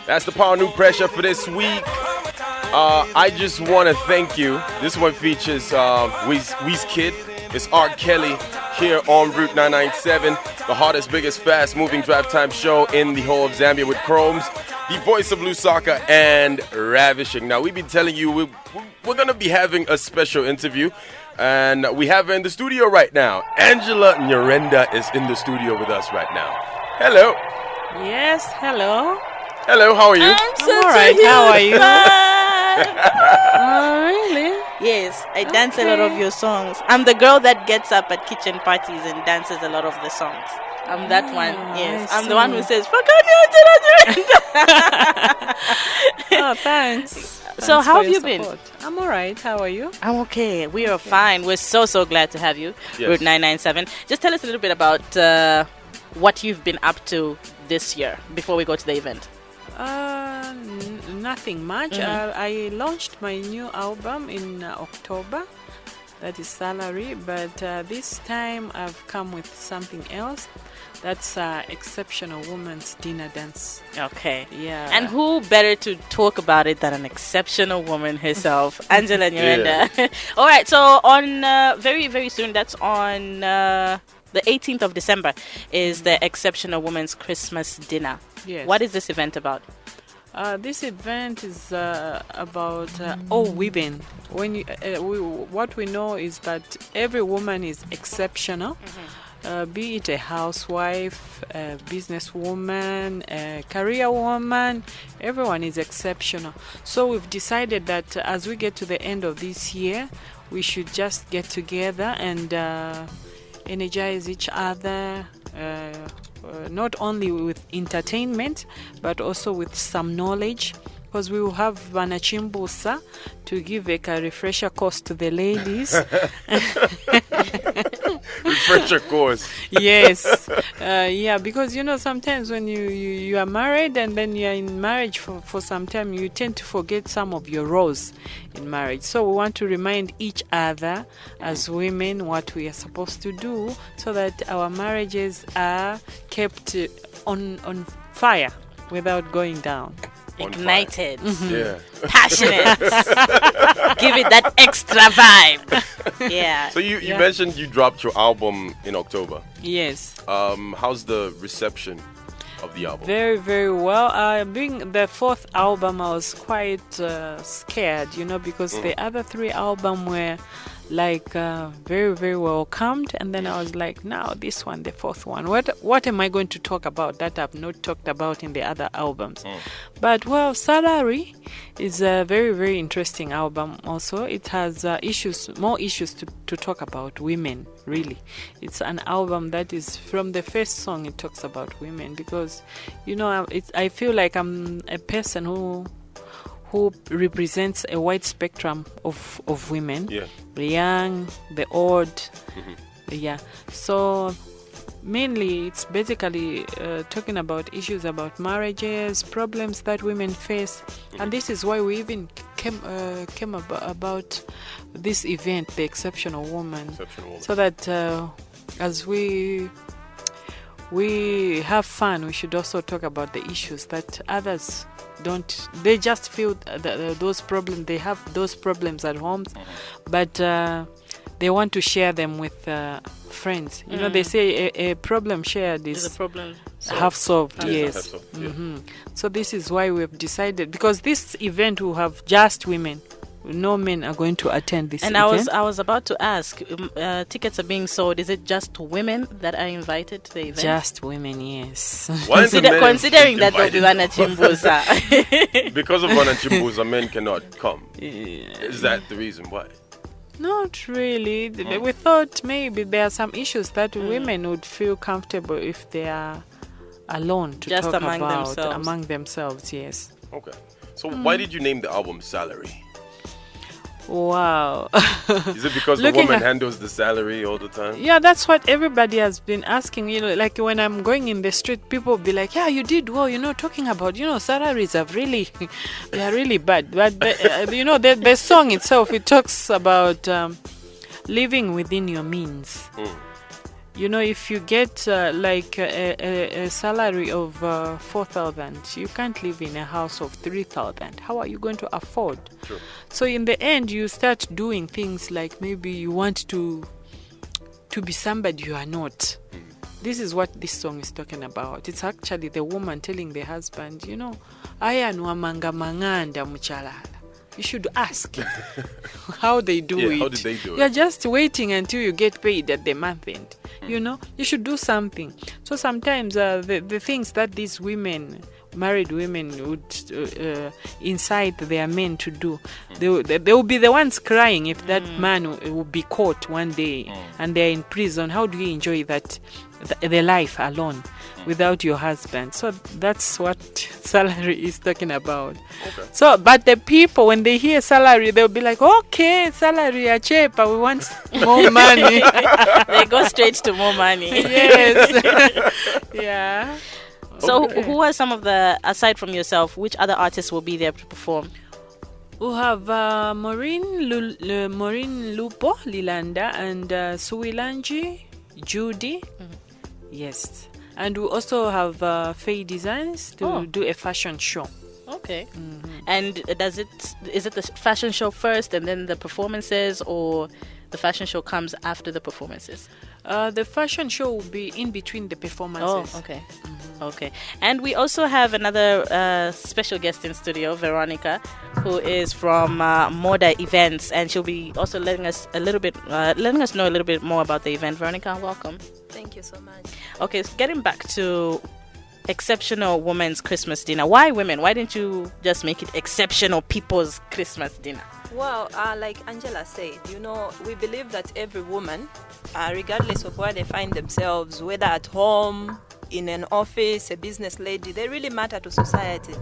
That's the Power New Pressure for this week. I just want to thank you. This one features Weez Kid. It's R. Kelly here on Route 997, the hottest, biggest, fast-moving drive time show in the whole of Zambia with Chromes, the voice of Lusaka, and Ravishing. Now, we've been telling you we're going to be having a special interview, and we have her in the studio right now. Angela Nyirenda is in the studio with us right now. Hello. Yes, hello. Hello, how are you? I'm all right. How are you? Oh, really? Yes, I dance a lot of your songs. I'm the girl that gets up at kitchen parties and dances a lot of the songs. I'm that one. Yes, I'm the one who says, Oh, thanks. So how have you been? I'm all right. How are you? I'm okay. We are fine. We're so glad to have you. Yes. Route 997. Just tell us a little bit about what you've been up to this year before we go to the event. Nothing much. I launched my new album in October. That is Salary. But this time I've come with something else. That's Exceptional Woman's Dinner Dance. Okay. Yeah. And who better to talk about it than an exceptional woman herself, Angela Nyirenda. Yeah. All right. So on very, very soon, that's on the 18th of December, is the Exceptional Woman's Christmas Dinner. Yes. What is this event about? This event is about all women. When you, what we know is that every woman is exceptional. Be it a housewife, a businesswoman, a career woman, everyone is exceptional. So we've decided that as we get to the end of this year, we should just get together and energize each other, not only with entertainment, but also with some knowledge. Because we will have Vanachimbusa to give a refresher course to the ladies. Refresher course. Yes. Yeah, because, sometimes when you are married and then you are in marriage for some time, you tend to forget some of your roles in marriage. So we want to remind each other as women what we are supposed to do so that our marriages are kept on fire without going down. Ignited. Yeah. Passionate. Give it that extra vibe. Yeah. So you mentioned you dropped your album in October. Yes. How's the reception of the album? Very, very well. Being the fourth album, I was quite scared, because the other three albums were very, very welcomed, and then I was like, now this one, the fourth one, what am I going to talk about that I've not talked about in the other albums? But Salary is a very, very interesting album also. It has more issues to talk about women, really. It's an album that is, from the first song, it talks about women because, I feel like I'm a person who represents a wide spectrum of women, the young, the old, So mainly it's basically talking about issues about marriages, problems that women face, and this is why we even came about this event, the Exceptional Woman. So that as we have fun, we should also talk about the issues that others don't. They just feel those problems. They have those problems at home, but they want to share them with friends. They say a problem shared is a problem half solved. Yes. So this is why we've decided, because this event will have just women. No men are going to attend this event. And I was about to ask, tickets are being sold. Is it just women that are invited to the event? Just women, yes. Considering that there'll be Vanachimbusa. Because of Vanachimbusa, men cannot come. Is that the reason why? Not really. We thought maybe there are some issues that women would feel comfortable if they are alone to just talk about among themselves. Yes. Okay. So why did you name the album Salary? Wow. Is it because the woman handles the salary all the time? Yeah, that's what everybody has been asking. Like when I'm going in the street, people will be like, yeah, you did well, talking about, salaries are really, they are really bad. But, the song itself, it talks about living within your means. You know, if you get like a salary of 4,000, you can't live in a house of 3,000. How are you going to afford? True. So in the end, you start doing things like maybe you want to be somebody you are not. This is what this song is talking about. It's actually the woman telling the husband, you know, aya nwamanga manganda muchalala. You should ask how they do it. How did they do it? You're just waiting until you get paid at the month end. You know, you should do something. So sometimes the things that these women, married women, would incite their men to do, they will be the ones crying if that man will be caught one day and they're in prison. How do you enjoy that, the life alone without your husband? So that's what salary is talking about. Okay. So, but the people, when they hear salary, they'll be like, okay, salary achepa, we want more money. They go straight to more money. Yes. Yeah. So Okay. who are some of the, aside from yourself, which other artists will be there to perform? We have Maureen Lupo Lilanda and Suwilanji Judy. Yes. And we also have Faye Designs to do a fashion show. Okay. And is it the fashion show first and then the performances, or the fashion show comes after the performances? The fashion show will be in between the performances. Oh, okay. Okay. And we also have another special guest in studio, Veronica, who is from Moda Events, and she'll be also letting us know a little bit more about the event. Veronica, welcome. Thank you so much. Okay, so getting back to Exceptional Women's Christmas Dinner. Why women? Why didn't you just make it Exceptional People's Christmas Dinner? Well, like Angela said, you know, we believe that every woman, regardless of where they find themselves, whether at home, in an office, a business lady, they really matter to society.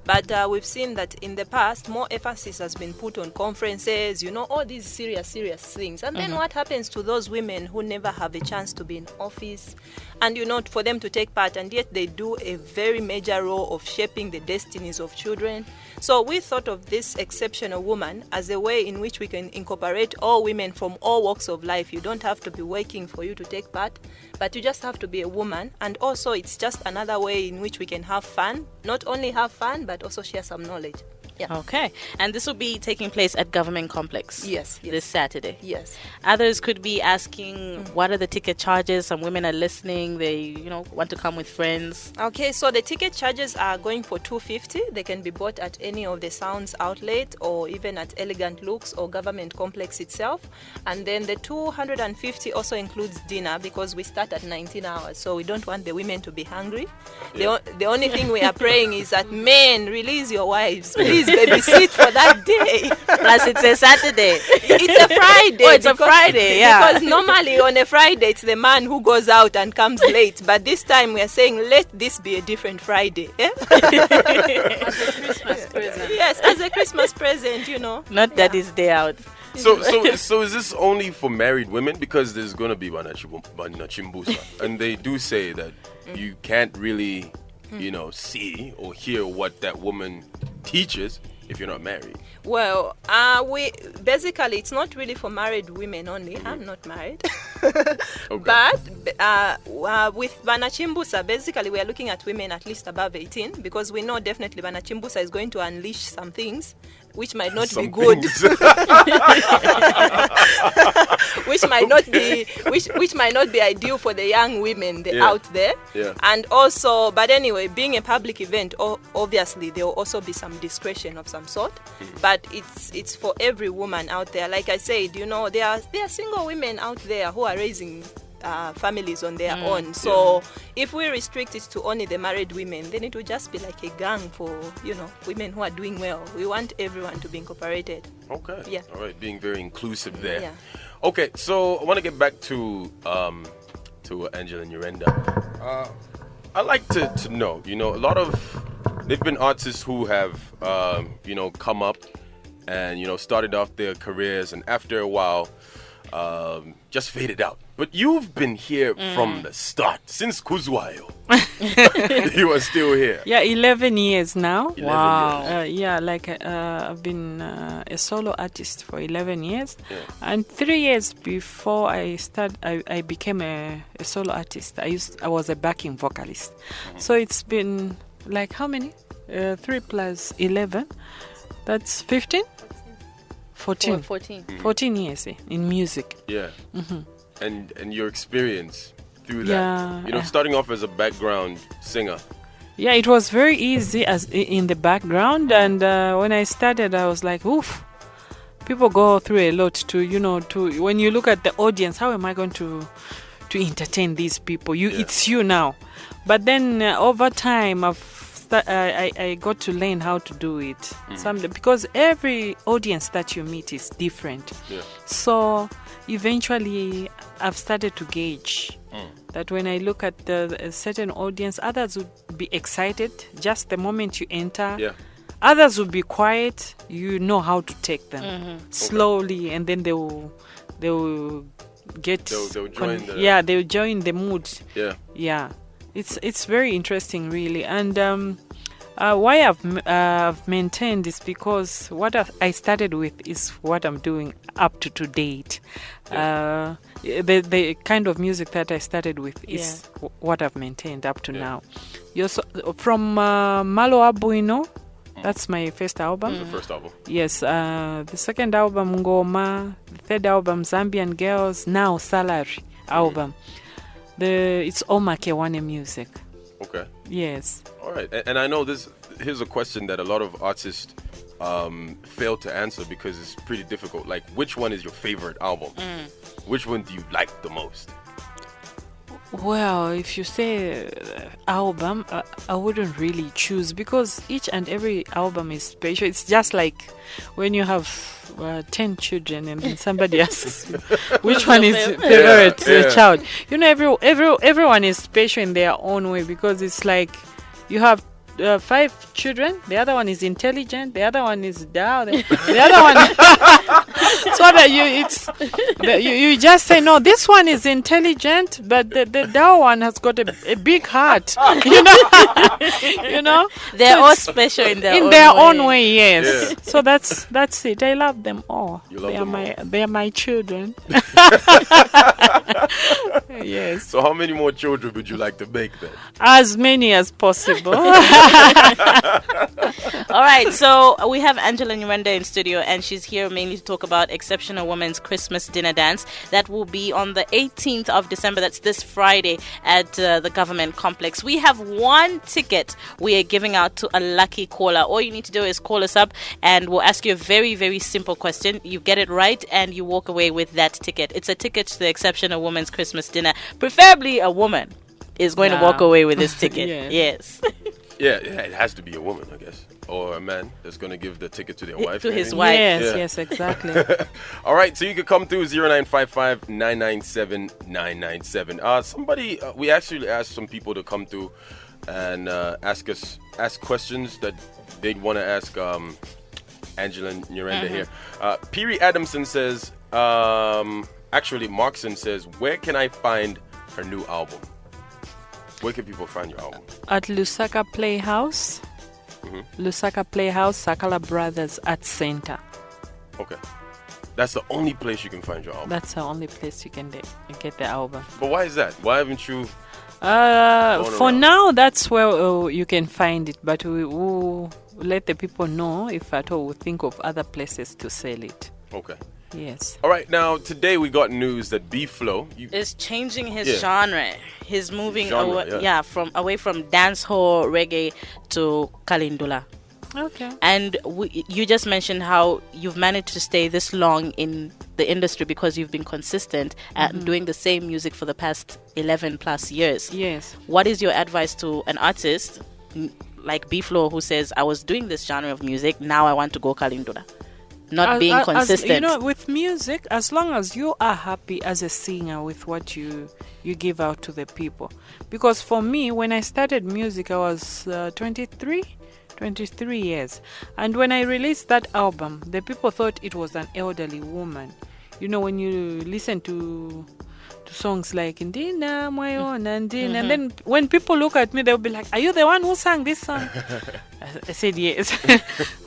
But we've seen that in the past, more emphasis has been put on conferences, you know, all these serious things. And then what happens to those women who never have a chance to be in office and, you know, for them to take part, and yet they do a very major role of shaping the destinies of children. So we thought of this exceptional woman as a way in which we can incorporate all women from all walks of life. You don't have to be working for you to take part, but you just have to be a woman. And also it's just another way in which we can have fun, not only have fun, but also share some knowledge. Yeah. Okay. And this will be taking place at Government Complex. Yes. This Saturday. Yes. Others could be asking, what are the ticket charges? Some women are listening. They, you know, want to come with friends. Okay, so the ticket charges are going for $250. They can be bought at any of the Sounds outlet or even at Elegant Looks or Government Complex itself. And then the $250 also includes dinner, because we start at 19 hours. So we don't want the women to be hungry. Yeah. The only thing we are praying is that men, release your wives. Please babysit for that day. Plus, it's a Saturday. It's a Friday. Oh, it's a Friday, yeah. Because normally on a Friday, it's the man who goes out and comes late. But this time we are saying, let this be a different Friday. Eh? As a Christmas present. Yes, as a Christmas present, you know. Not Daddy's Day out. So is this only for married women? Because there's gonna be Banachimbusa, and they do say that you can't really, you know, see or hear what that woman teaches if you're not married. Well, we basically, it's not really for married women only. I'm not married. Okay. But with Banachimbusa, basically we are looking at women at least above 18, because we know definitely Banachimbusa is going to unleash some things which might not be good. which might not be ideal for the young women out there. Yeah. And also, but anyway, being a public event, obviously there will also be some discretion of some sort. But it's for every woman out there. Like I said, you know, there are single women out there who are raising families on their own. So if we restrict it to only the married women, then it will just be like a gang for, you know, women who are doing well. We want everyone to be incorporated. Okay. Yeah. All right. Being very inclusive there. Yeah. Okay. So I want to get back to Angela Nyirenda. I like to know, you know, a lot of they've been artists who have you know, come up and, you know, started off their careers, and after a while just faded out. But you've been here from the start, since Kuzwayo. You are still here. Yeah, 11 years now. 11 Wow. years. I've been a solo artist for 11 years. Yeah. And 3 years before I became a solo artist. I was a backing vocalist. So it's been like how many? 3 plus 11. That's 15? 14. 14 years in music. Yeah. And your experience through that. Yeah. You know, starting off as a background singer. Yeah, it was very easy as in the background, and when I started, I was like, oof. People go through a lot to when you look at the audience, how am I going to entertain these people? It's you now. But then over time, I got to learn how to do it. Because every audience that you meet is different. Yeah. So eventually, I've started to gauge that when I look at a certain audience, others would be excited just the moment you enter. Yeah. Others will be quiet. You know how to take them slowly, and then they will get. They'll join they'll join the mood. Yeah. Yeah, it's very interesting, really, and why I've maintained is because what I started with is what I'm doing up to date. Yeah. The kind of music that I started with is what I've maintained up to now. From Malo Abuino, that's my first album. The first album. Yes, the second album Ngoma, the third album Zambian Girls, now Salary album. It's Omakewane music. Okay. Yes. All right. And I know here's a question that a lot of artists fail to answer because it's pretty difficult. Like, which one is your favorite album? Which one do you like the most? Well, if you say album, I wouldn't really choose because each and every album is special. It's just like when you have 10 children and then somebody asks you, which one is your favorite child? You know, everyone is special in their own way because it's like you have 5 children. The other one is intelligent. The other one is down. The other one. So that you just say no. This one is intelligent, but the down one has got a big heart. You know. They're all special in their own way. Yes. Yeah. So that's it. I love them all. You love them all. They are my children. Yes. So how many more children would you like to make then? As many as possible. All right, so we have Angela Nyirenda in studio, and she's here mainly to talk about Exceptional Women's Christmas Dinner Dance. That will be on the 18th of December. That's this Friday at the Government Complex. We have 1 ticket we are giving out to a lucky caller. All you need to do is call us up, and we'll ask you a very, very simple question. You get it right, and you walk away with that ticket. It's a ticket to the Exceptional Women's Christmas Dinner. Preferably a woman is going to walk away with this ticket. Yes. Yeah, it has to be a woman, I guess, or a man that's going to give the ticket to their wife. To his wife. Yes, exactly. All right, so you can come through 0955 997 997. Somebody, we actually asked some people to come through and ask questions that they'd want to ask Angela Nyirenda here. Piri Adamson says, actually, Markson says, where can I find her new album? Where can people find your album? At Lusaka Playhouse. Lusaka Playhouse, Sakala Brothers Art Center. Okay. That's the only place you can find your album? That's the only place you can get the album. But why is that? Why haven't you... For now, that's where you can find it. But we will let the people know if at all we think of other places to sell it. Okay. Yes. All right. Now, today we got news that B-Flow is changing his genre. He's moving away from dancehall reggae to Kalindula. Okay. And you just mentioned how you've managed to stay this long in the industry because you've been consistent at doing the same music for the past 11 plus years. Yes. What is your advice to an artist like B-Flow who says, I was doing this genre of music, now I want to go Kalindula? Not being consistent. With music, as long as you are happy as a singer with what you give out to the people. Because for me, when I started music, I was 23 years. And when I released that album, the people thought it was an elderly woman. when you listen to songs like Ndina Moyona Ndina, and then when people look at me, they'll be like, "Are you the one who sang this song?" I said yes.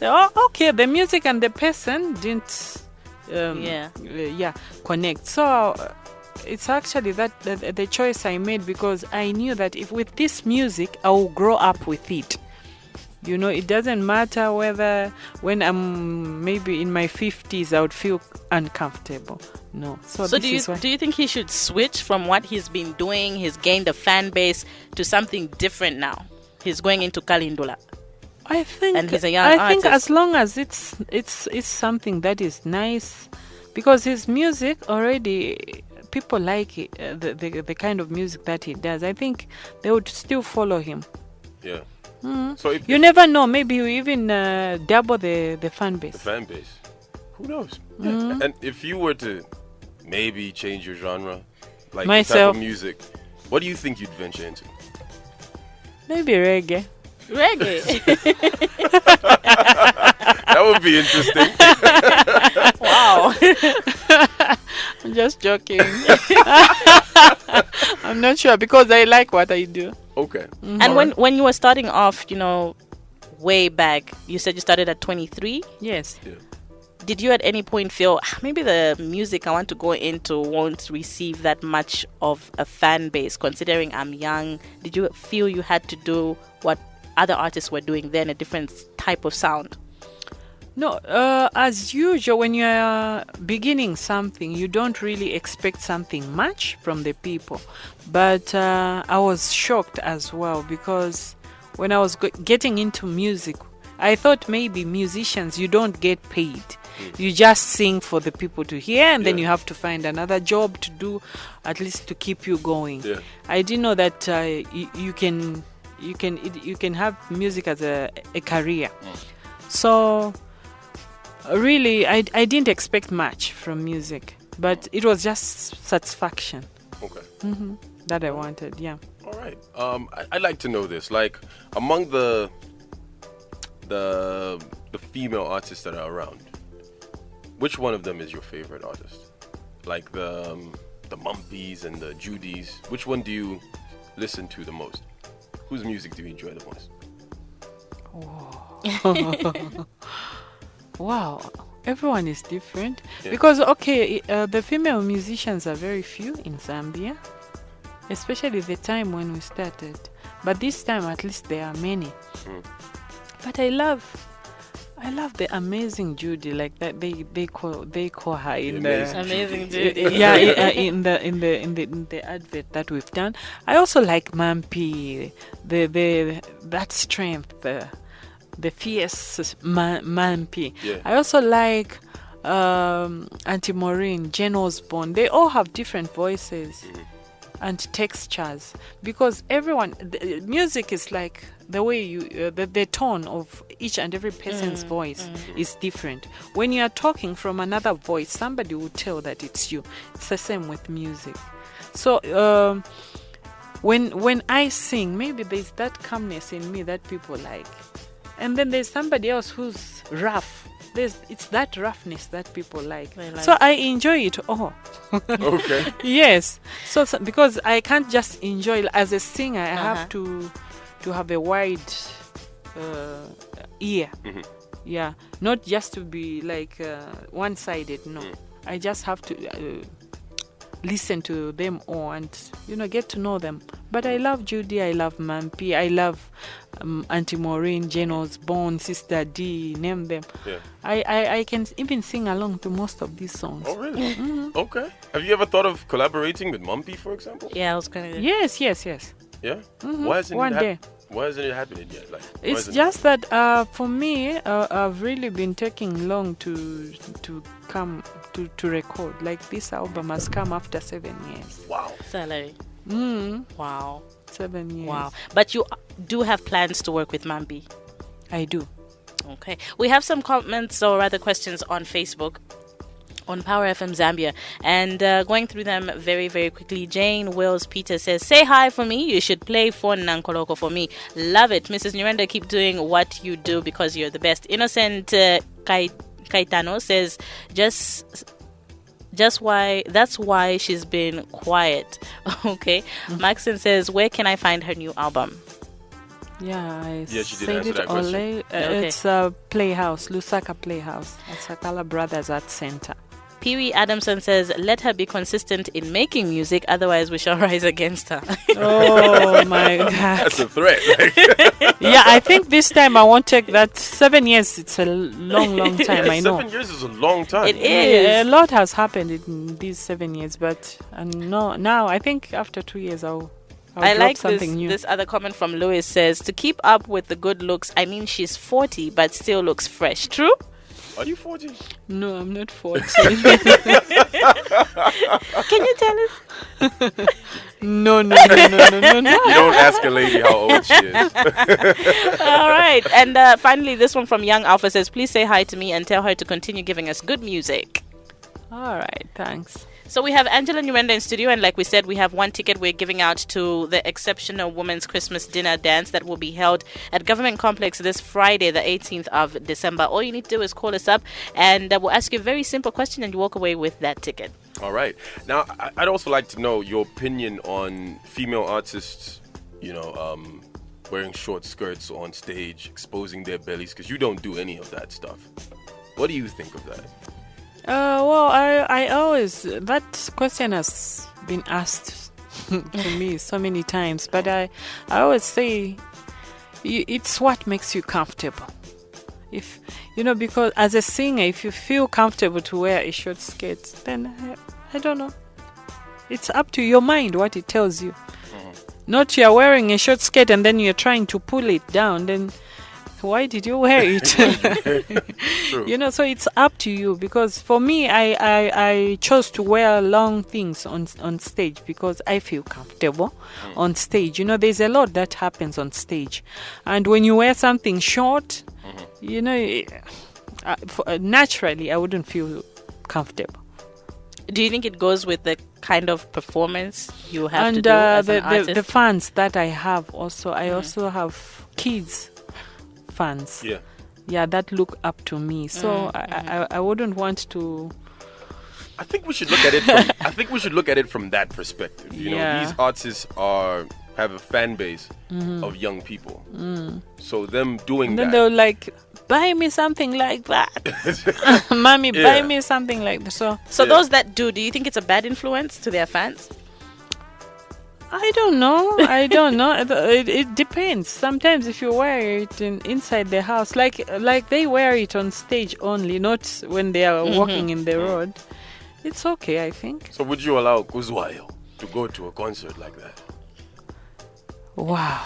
Oh, okay. The music and the person didn't connect. So it's actually that the choice I made, because I knew that if with this music I will grow up with it. It doesn't matter whether when I'm maybe in my 50s I would feel uncomfortable. No. So do you think he should switch from what he's been doing? He's gained a fan base to something different now. He's going into Kalindula. I think, and he's a young artist. think as long as it's something that is nice, because his music already, people like it, the kind of music that he does. I think they would still follow him. Yeah. So you never know. Maybe you even double the fan base. The fan base. Who knows? Yeah. And if you were to maybe change your genre, like myself, the type of music, what do you think you'd venture into? Maybe reggae. Reggae. That would be interesting. Wow. I'm just joking. I'm not sure, because I like what I do. Okay. Mm-hmm. And when you were starting off, way back, you said you started at 23? Yes. Yeah. Did you at any point feel maybe the music I want to go into won't receive that much of a fan base, considering I'm young? Did you feel you had to do what other artists were doing then, a different type of sound? No, as usual, when you're beginning something, you don't really expect something much from the people. But I was shocked as well, because when I was getting into music, I thought maybe musicians, you don't get paid. You just sing for the people to hear, and then you have to find another job to do, at least to keep you going. Yeah. I didn't know that you can have music as a career. So really, I didn't expect much from music, but it was just satisfaction. Okay. That I wanted. Yeah. All right. I'd like to know this. Like, among the female artists that are around, which one of them is your favorite artist? Like the Mumpies and the Judys. Which one do you listen to the most? Whose music do you enjoy the most? Wow. Everyone is different. Because, the female musicians are very few in Zambia, especially the time when we started. But this time, at least, there are many. But I love the amazing Judy, like that they call her in the amazing Judy. in the advert that we've done. I also like Mampi, that strength, the fierce Mampi. Yeah. I also like Auntie Maureen, Jane Osborne. They all have different voices and textures, because music is like the way you the tone of each and every person's voice is different. When you are talking from another voice, somebody will tell that it's you. It's the same with music. So when I sing, maybe there's that calmness in me that people like, and then there's somebody else who's rough. It's that roughness that people like. So I enjoy it all. Okay. Yes. So because I can't just enjoy as a singer, I have to have a wide ear. Yeah. Not just to be like one-sided. No. I just have to listen to them all and get to know them. But I love Judy, I love Mampi, I love Auntie Maureen, Jane Osborne, Sister D, name them. Yeah. I can even sing along to most of these songs. Oh, really? Okay. Have you ever thought of collaborating with Mampi, for example? Yeah, I was going to. Yes. Yeah? Why hasn't Why isn't it happening yet? It's just that for me, I've really been taking long to come to record. Like, this album has come after 7 years. Wow. Salary. Wow. 7 years. Wow. But you do have plans to work with Mampi? I do. Okay. We have some comments, or rather questions, on Facebook, on Power FM Zambia, and going through them very, very quickly. Jane Wills Peter says, "Say hi for me. You should play for Nankoloko for me. Love it. Mrs. Nyirenda, keep doing what you do because you're the best." Innocent Kaitano says, That's why she's been quiet. Okay. Maxine says, where can I find her new album? Yeah, she did said answer it that question. Okay. It's Playhouse, Lusaka Playhouse at Sakala Brothers Art Center. Pee Wee Adamson says, let her be consistent in making music, otherwise we shall rise against her. Oh my God. That's a threat. Yeah, I think this time I won't take that. 7 years, it's a long time, I know. 7 years is a long time. It Yeah, a is. lot has happened in these 7 years, but no, now I think after 2 years I'll I drop like something new. this other comment from Louis says, to keep up with the good looks, I mean she's 40 but still looks fresh. True? Are you 40? No, I'm not 40. Can you tell us? No. You don't ask a lady how old she is. All right. And finally, this one from Young Alpha says, please say hi to me and tell her to continue giving us good music. All right, thanks. So we have Angela Nyirenda in studio, and like we said, we have one ticket we're giving out to the Exceptional Women's Christmas Dinner Dance that will be held at Government Complex this Friday, the 18th of December. All you need to do is call us up, and we'll ask you a very simple question, and you walk away with that ticket. All right. Now, I'd also like to know your opinion on female artists, wearing short skirts on stage, exposing their bellies, because you don't do any of that stuff. What do you think of that? Well, I always, that question has been asked to me so many times, but I always say it's what makes you comfortable. If, because as a singer, if you feel comfortable to wear a short skirt, then I don't know. It's up to your mind what it tells you. Not you're wearing a short skirt and then you're trying to pull it down, then why did you wear it? True. So it's up to you, because for me, I chose to wear long things on stage because I feel comfortable on stage. There's a lot that happens on stage, and when you wear something short, naturally I wouldn't feel comfortable. Do you think it goes with the kind of performance you have And to do as an artist? the fans that I have also, I also have kids fans. Yeah, that look up to me. So I wouldn't want to. I think we should look at it from that perspective. These artists have a fan base of young people. So them doing And then that. they'll like, buy me something like that. Mommy, buy me something like that. So those that do you think it's a bad influence to their fans? I don't know. It depends. Sometimes if you wear it inside the house, like they wear it on stage only, not when they are walking in the road, it's okay, I think. So would you allow Kuzwayo to go to a concert like that? Wow.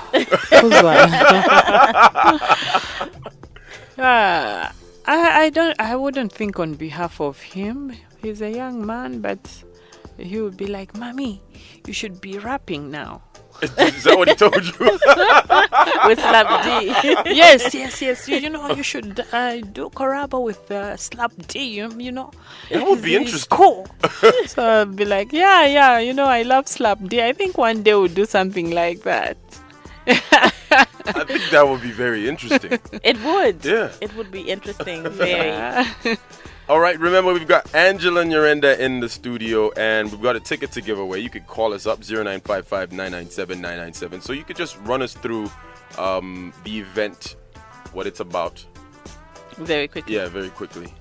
I wouldn't think on behalf of him. He's a young man, but he would be like, Mommy, you should be rapping now. Is that what he told you? With Slap D. Yes. You should do collabo with Slap D. That would be interesting. It's cool. So I'd be like, yeah. I love Slap D. I think one day we'll do something like that. I think that would be very interesting. It would. Yeah. It would be interesting. Very. All right, remember we've got Angela Nyirenda in the studio, and we've got a ticket to give away. You could call us up 0955-997-997. So you could just run us through the event, what it's about. Very quickly. Yeah, very quickly.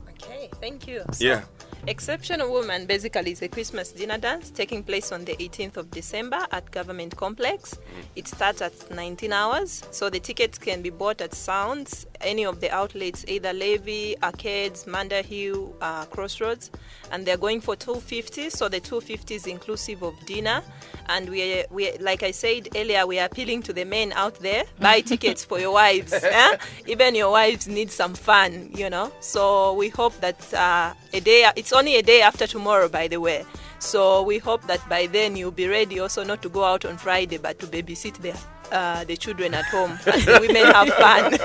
Okay, thank you. Yeah. Exceptional Woman basically is a Christmas dinner dance taking place on the 18th of December at Government Complex. It starts at 19 hours, so the tickets can be bought at Sounds, any of the outlets, either Levy, Arcades, Manda Hill, Crossroads, and they're going for $250, so the $250 is inclusive of dinner. And we like I said earlier, we are appealing to the men out there, buy tickets for your wives. Even your wives need some fun, So we hope that it's only a day after tomorrow, by the way. So we hope that by then you'll be ready also not to go out on Friday, but to babysit the children at home as the women have fun.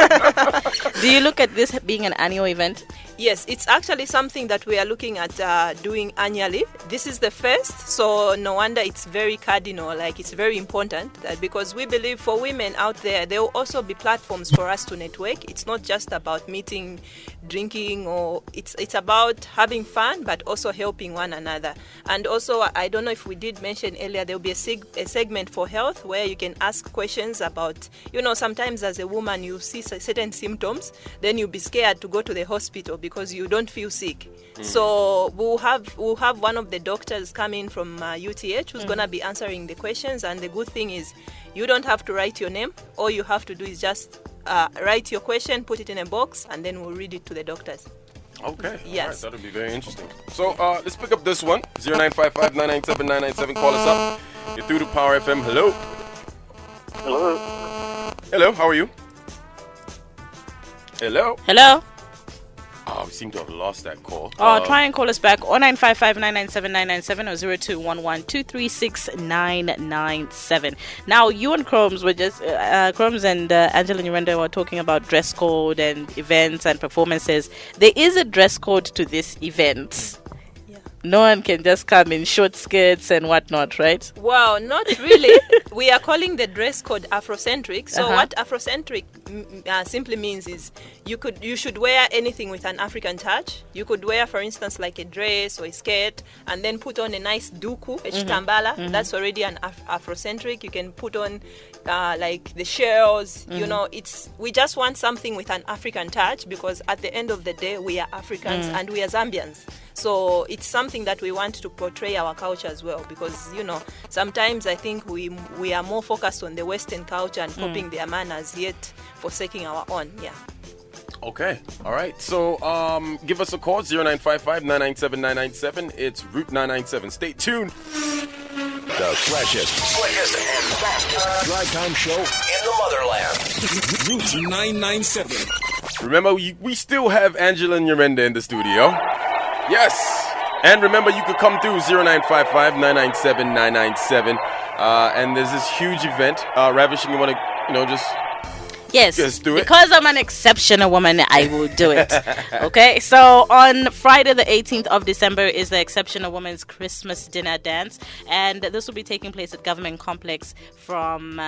Do you look at this being an annual event? Yes, it's actually something that we are looking at doing annually. This is the first, so no wonder it's very cardinal, it's very important, because we believe for women out there will also be platforms for us to network. It's not just about meeting drinking, or it's about having fun but also helping one another. And also, I don't know if we did mention earlier, there will be a segment for health where you can ask questions about, sometimes as a woman you see certain symptoms, then you'll be scared to go to the hospital because you don't feel sick. So we'll have one of the doctors coming from UTH who's gonna be answering the questions. And the good thing is you don't have to write your name. All you have to do is just write your question, put it in a box, and then we'll read it to the doctors. Okay. Yes. All right, that'll be very interesting. So let's pick up this one. 0955-997-997. Call us up. You're through to Power FM. Hello. Hello. Hello. How are you? Hello. Hello. Oh, we seem to have lost that call. Try and call us back. 0955-997-997 or 0211-236-997. Now, you and Chromes were just Chromes and Angela Nyirenda were talking about dress code and events and performances. There is a dress code to this event. No one can just come in short skirts and whatnot, right? Well, not really. We are calling the dress code Afrocentric. So what Afrocentric simply means is you should wear anything with an African touch. You could wear, for instance, like a dress or a skirt, and then put on a nice duku, a chitambala. That's already an Afrocentric. You can put on like the shells. We just want something with an African touch, because at the end of the day, we are Africans and we are Zambians. So it's something that we want to portray our culture as well, because sometimes I think we are more focused on the Western culture and copying their manners, yet forsaking our own. Yeah. Okay. All right. So give us a call, 0955-997-997. It's Route 997. Stay tuned. The freshest, slickest, and fastest drive time show in the motherland. Route 997. Remember, we still have Angela Nyirenda in the studio. Yes. And remember, you could come through 0955-997-997. And there's this huge event. Ravishing, you want to, just... Yes, just do it. Because I'm an exceptional woman, I will do it. Okay, so on Friday the 18th of December is the Exceptional Women's Christmas Dinner Dance. And this will be taking place at Government Complex from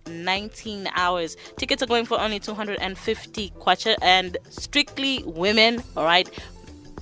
19 hours. Tickets are going for only 250 kwacha, and strictly women, all right?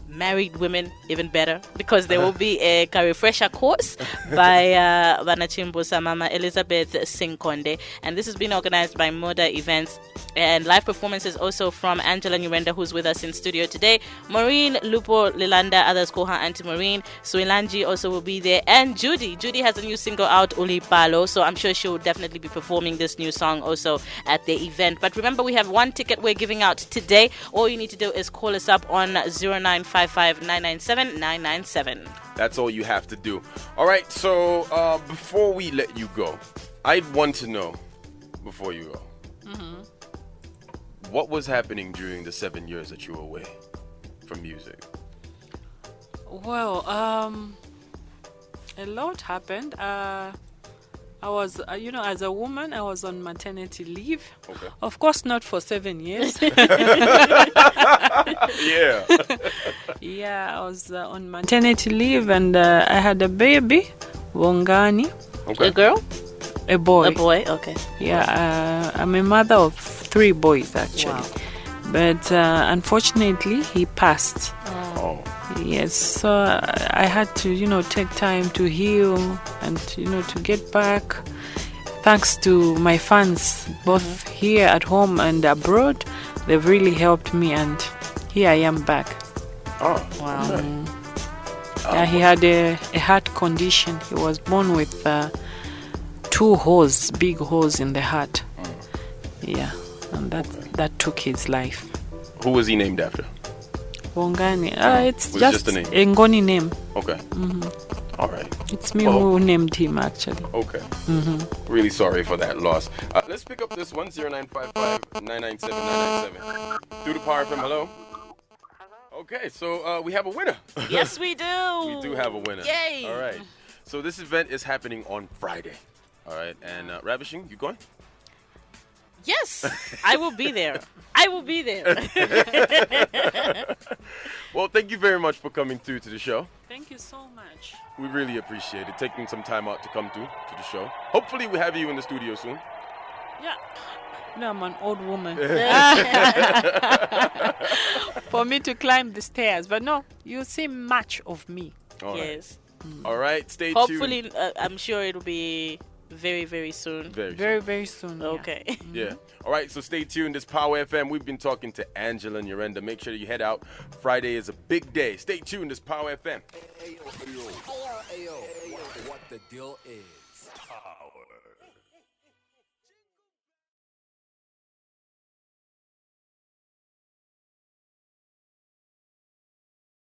Married women, even better, because there will be a refresher course by Vanachimbusa Mama Elizabeth Sinkonde, and this has been organized by Moda Events. And live performances also from Angela Nyirenda, who's with us in studio today. Maureen Lupo Lilanda, others call her Auntie Maureen. Suilanji also will be there, and Judy. Judy has a new single out, Uli Palo, so I'm sure she will definitely be performing this new song also at the event. But remember, we have one ticket we're giving out today. All you need to do is call us up on 0955-997-997. That's all you have to do. All right, so before we let you go, I'd want to know, before you go, what was happening during the 7 years that you were away from music? Well, a lot happened. I was, as a woman, I was on maternity leave. Okay. Of course, not for 7 years. Yeah. Yeah, I was on maternity leave, and I had a baby, Wongani. Okay. A girl? A boy. A boy, okay. Yeah, I'm a mother of 3 boys, actually. Wow. But unfortunately, he passed. Oh. Yes, so I had to, take time to heal and, to get back. Thanks to my fans, both here at home and abroad, they've really helped me, and here I am back. Oh. Wow. Okay. Yeah, he had a heart condition. He was born with 2 holes, big holes in the heart. Yeah, and that took his life. Who was he named after? Wongani. It's Was just just a name? a Ngoni name. Okay. All right. It's me who named him, actually. Okay. Really sorry for that loss. Let's pick up this one, 0955-997-997. Through the Power FM, hello. Okay, so we have a winner. Yes, we do. We do have a winner. Yay. All right. So this event is happening on Friday. All right. And Ravishing, you going? Yes, I will be there. I will be there. Well, thank you very much for coming through to the show. Thank you so much. We really appreciate it, taking some time out to come through to the show. Hopefully we have you in the studio soon. Yeah. No, I'm an old woman. For me to climb the stairs. But no, you'll see much of me. All right. Yes. All right, stay tuned. Hopefully, I'm sure it'll be very, very soon. Very, very soon. Yeah. Okay. Yeah. All right, so stay tuned. This Power FM. We've been talking to Angela Nyirenda. Make sure you head out. Friday is a big day. Stay tuned. This Power FM. What the deal is. Power.